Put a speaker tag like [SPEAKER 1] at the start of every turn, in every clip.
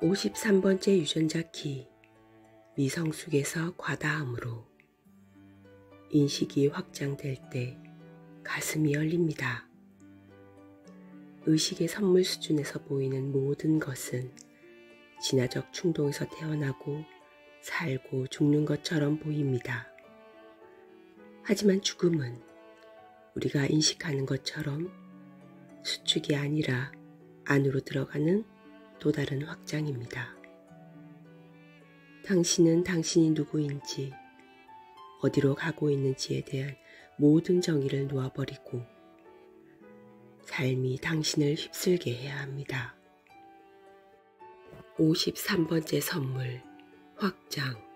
[SPEAKER 1] 53번째 유전자 키 미성숙에서 과다함으로 인식이 확장될 때 가슴이 열립니다. 의식의 선물 수준에서 보이는 모든 것은 진화적 충동에서 태어나고 살고 죽는 것처럼 보입니다. 하지만 죽음은 우리가 인식하는 것처럼 수축이 아니라 안으로 들어가는 또 다른 확장입니다. 당신은 당신이 누구인지, 어디로 가고 있는지에 대한 모든 정의를 놓아버리고 삶이 당신을 휩쓸게 해야 합니다. 53번째 선물, 확장.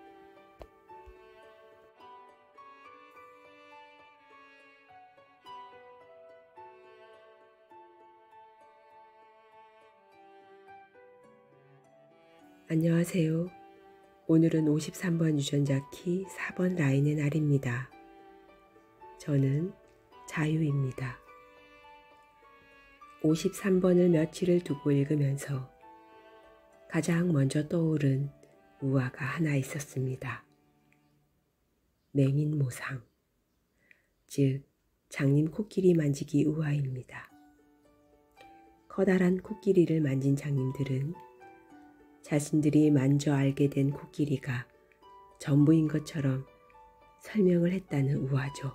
[SPEAKER 1] 안녕하세요. 오늘은 53번 유전자 키 4번 라인의 날입니다. 저는 자유입니다. 53번을 며칠을 두고 읽으면서 가장 먼저 떠오른 우화가 하나 있었습니다. 맹인 모상, 즉 장님 코끼리 만지기 우화입니다. 커다란 코끼리를 만진 장님들은 자신들이 만져 알게 된 코끼리가 전부인 것처럼 설명을 했다는 우화죠.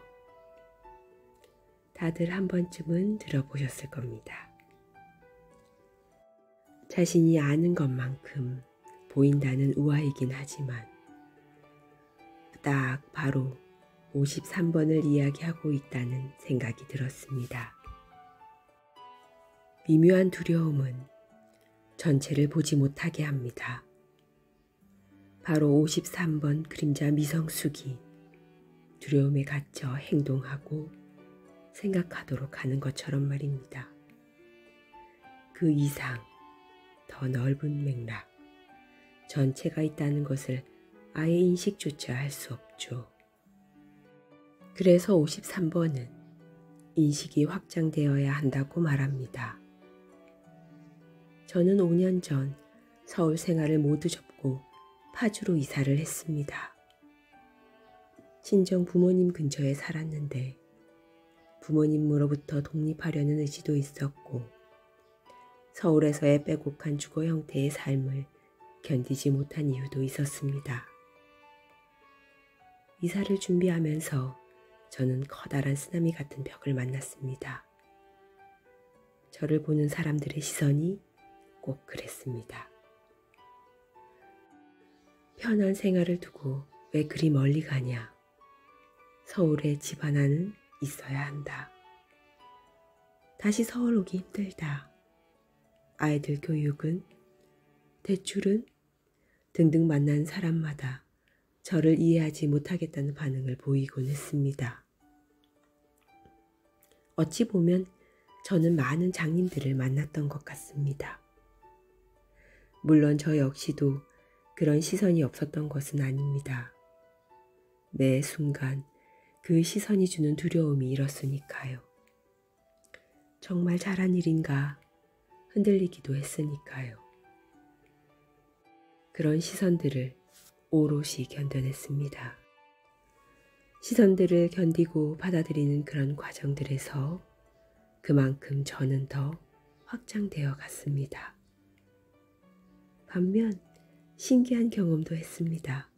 [SPEAKER 1] 다들 한 번쯤은 들어보셨을 겁니다. 자신이 아는 것만큼 보인다는 우화이긴 하지만 딱 바로 53번을 이야기하고 있다는 생각이 들었습니다. 미묘한 두려움은 전체를 보지 못하게 합니다. 바로 53번 그림자 미성숙이 두려움에 갇혀 행동하고 생각하도록 하는 것처럼 말입니다. 그 이상 더 넓은 맥락, 전체가 있다는 것을 아예 인식조차 할 수 없죠. 그래서 53번은 인식이 확장되어야 한다고 말합니다. 저는 5년 전 서울 생활을 모두 접고 파주로 이사를 했습니다. 친정 부모님 근처에 살았는데 부모님으로부터 독립하려는 의지도 있었고 서울에서의 빼곡한 주거 형태의 삶을 견디지 못한 이유도 있었습니다. 이사를 준비하면서 저는 커다란 쓰나미 같은 벽을 만났습니다. 저를 보는 사람들의 시선이 꼭 그랬습니다. 편한 생활을 두고 왜 그리 멀리 가냐? 서울에 집 하나는 있어야 한다. 다시 서울 오기 힘들다. 아이들 교육은, 대출은 등등 만난 사람마다 저를 이해하지 못하겠다는 반응을 보이곤 했습니다. 어찌 보면 저는 많은 장님들을 만났던 것 같습니다. 물론 저 역시도 그런 시선이 없었던 것은 아닙니다. 매 순간 그 시선이 주는 두려움이 일었으니까요. 정말 잘한 일인가 흔들리기도 했으니까요. 그런 시선들을 오롯이 견뎌냈습니다. 시선들을 견디고 받아들이는 그런 과정들에서 그만큼 저는 더 확장되어 갔습니다. 반면 신기한 경험도 했습니다.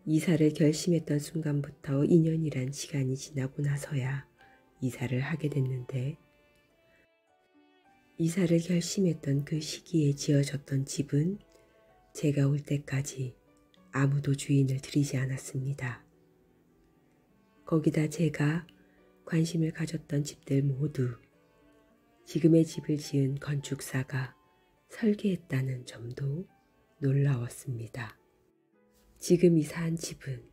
[SPEAKER 1] 이사를 결심했던 순간부터 2년이란 시간이 지나고 나서야 이사를 하게 됐는데 이사를 결심했던 그 시기에 지어졌던 집은 제가 올 때까지 아무도 주인을 들이지 않았습니다. 거기다 제가 관심을 가졌던 집들 모두 지금의 집을 지은 건축사가 설계했다는 점도 놀라웠습니다. 지금 이사한 집은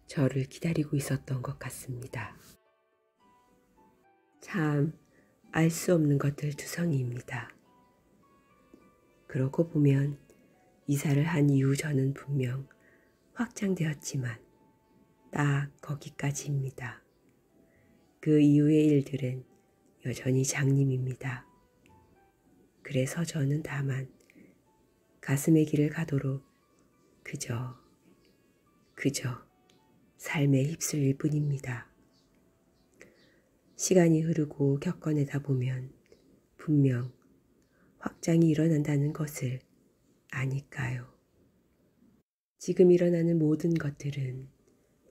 [SPEAKER 1] 저를 기다리고 있었던 것 같습니다. 참 알 수 없는 것들 투성이입니다. 그러고 보면 이사를 한 이후 저는 분명 확장되었지만 딱 거기까지입니다. 그 이후의 일들은 여전히 장님입니다. 그래서 저는 다만 가슴의 길을 가도록 그저 삶에 휩쓸릴 뿐입니다. 시간이 흐르고 겪어내다 보면 분명 확장이 일어난다는 것을 아니까요. 지금 일어나는 모든 것들은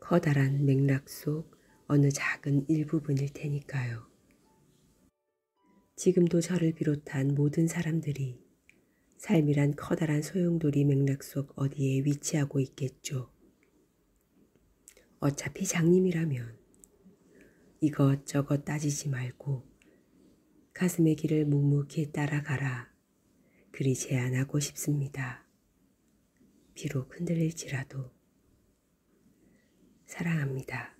[SPEAKER 1] 커다란 맥락 속 어느 작은 일부분일 테니까요. 지금도 저를 비롯한 모든 사람들이 삶이란 커다란 소용돌이 맥락 속 어디에 위치하고 있겠죠. 어차피 장님이라면 이것저것 따지지 말고 가슴의 길을 묵묵히 따라가라. 그리 제안하고 싶습니다. 비록 흔들릴지라도 사랑합니다.